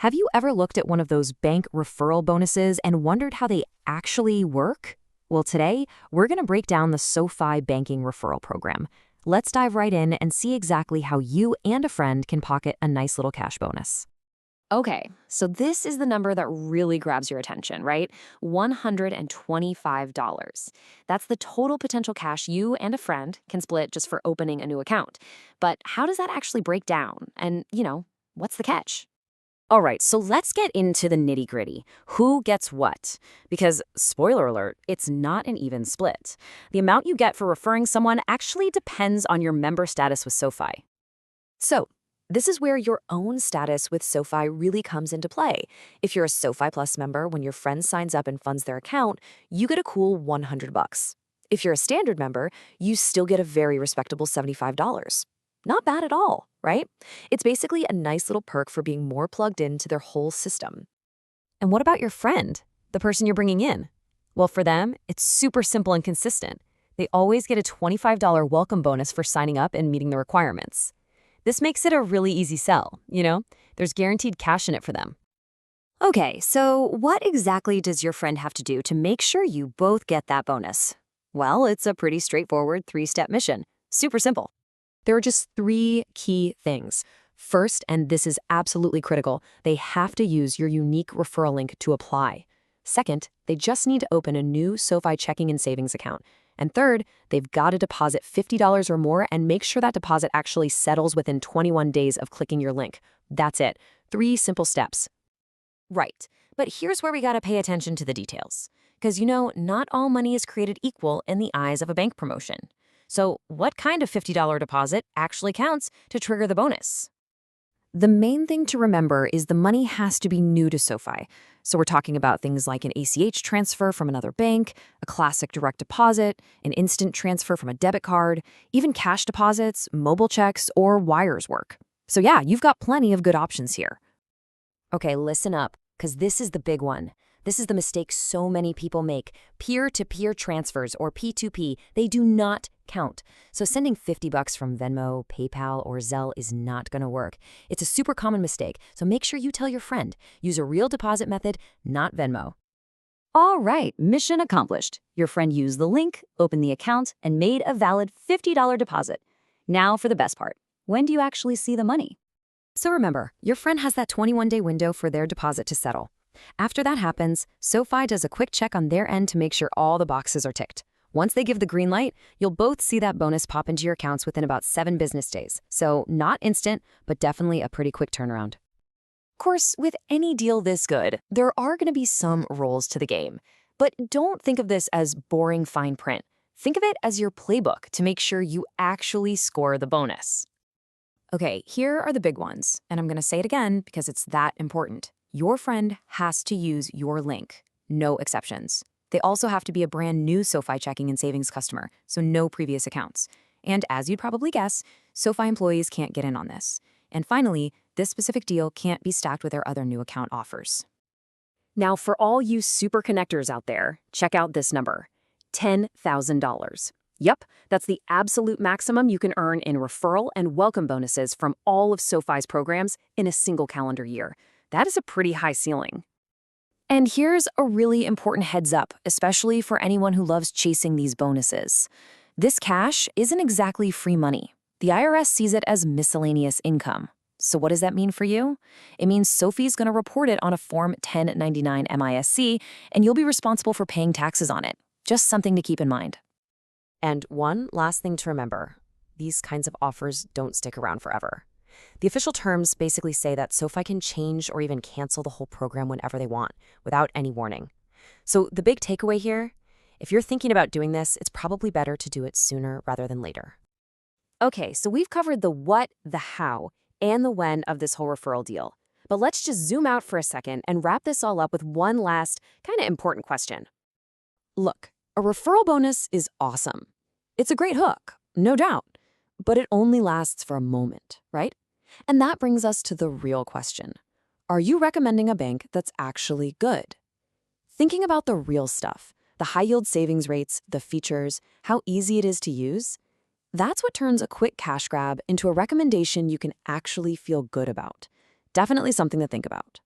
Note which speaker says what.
Speaker 1: Have you ever looked at one of those bank referral bonuses and wondered how they actually work? Well, today, we're going to break down the SoFi banking referral program. Let's dive right in and see exactly how you and a friend can pocket a nice little cash bonus.
Speaker 2: Okay, so this is the number that really grabs your attention, right? $125. That's the total potential cash you and a friend can split just for opening a new account. But how does that actually break down? And, what's the catch?
Speaker 1: All right, so let's get into the nitty-gritty. Who gets what? Because, spoiler alert, it's not an even split. The amount you get for referring someone actually depends on your member status with SoFi. So, this is where your own status with SoFi really comes into play. If you're a SoFi Plus member, when your friend signs up and funds their account, you get a cool $100. If you're a standard member, you still get a very respectable $75. Not bad at all, right? It's basically a nice little perk for being more plugged into their whole system. And what about your friend, the person you're bringing in? Well, for them, it's super simple and consistent. They always get a $25 welcome bonus for signing up and meeting the requirements. This makes it a really easy sell, There's guaranteed cash in it for them. Okay, so what exactly does your friend have to do to make sure you both get that bonus? Well, it's a pretty straightforward 3-step mission. Super simple. There are just 3 key things. First, and this is absolutely critical, they have to use your unique referral link to apply. Second, they just need to open a new SoFi checking and savings account. And third, they've got to deposit $50 or more and make sure that deposit actually settles within 21 days of clicking your link. That's it. 3 simple steps. Right. But here's where we got to pay attention to the details. Because not all money is created equal in the eyes of a bank promotion. So what kind of $50 deposit actually counts to trigger the bonus? The main thing to remember is the money has to be new to SoFi. So we're talking about things like an ACH transfer from another bank, a classic direct deposit, an instant transfer from a debit card, even cash deposits, mobile checks, or wires work. So yeah, you've got plenty of good options here. Okay, listen up, because this is the big one. This is the mistake so many people make. Peer-to-peer transfers, or P2P, they do not count. So sending $50 from Venmo, PayPal, or Zelle is not going to work. It's a super common mistake, so make sure you tell your friend. Use a real deposit method, not Venmo. All right, mission accomplished. Your friend used the link, opened the account, and made a valid $50 deposit. Now for the best part. When do you actually see the money? So remember, your friend has that 21-day window for their deposit to settle. After that happens, SoFi does a quick check on their end to make sure all the boxes are ticked. Once they give the green light, you'll both see that bonus pop into your accounts within about 7 business days. So not instant, but definitely a pretty quick turnaround. Of course, with any deal this good, there are going to be some rules to the game. But don't think of this as boring fine print. Think of it as your playbook to make sure you actually score the bonus. Okay, here are the big ones, and I'm going to say it again because it's that important. Your friend has to use your link. No exceptions. They also have to be a brand new SoFi checking and savings customer, so no previous accounts. And as you'd probably guess, SoFi employees can't get in on this. And finally, this specific deal can't be stacked with our other new account offers. Now, for all you super connectors out there, check out this number, $10,000. Yep, that's the absolute maximum you can earn in referral and welcome bonuses from all of SoFi's programs in a single calendar year. That is a pretty high ceiling. And here's a really important heads up, especially for anyone who loves chasing these bonuses. This cash isn't exactly free money. The IRS sees it as miscellaneous income. So what does that mean for you? It means SoFi's going to report it on a Form 1099 MISC, and you'll be responsible for paying taxes on it. Just something to keep in mind. And one last thing to remember, these kinds of offers don't stick around forever. The official terms basically say that SoFi can change or even cancel the whole program whenever they want, without any warning. So the big takeaway here, if you're thinking about doing this, it's probably better to do it sooner rather than later. Okay, so we've covered the what, the how, and the when of this whole referral deal. But let's just zoom out for a second and wrap this all up with one last, kind of important question. Look, a referral bonus is awesome. It's a great hook, no doubt. But it only lasts for a moment, right? And that brings us to the real question. Are you recommending a bank that's actually good? Thinking about the real stuff, the high-yield savings rates, the features, how easy it is to use, that's what turns a quick cash grab into a recommendation you can actually feel good about. Definitely something to think about.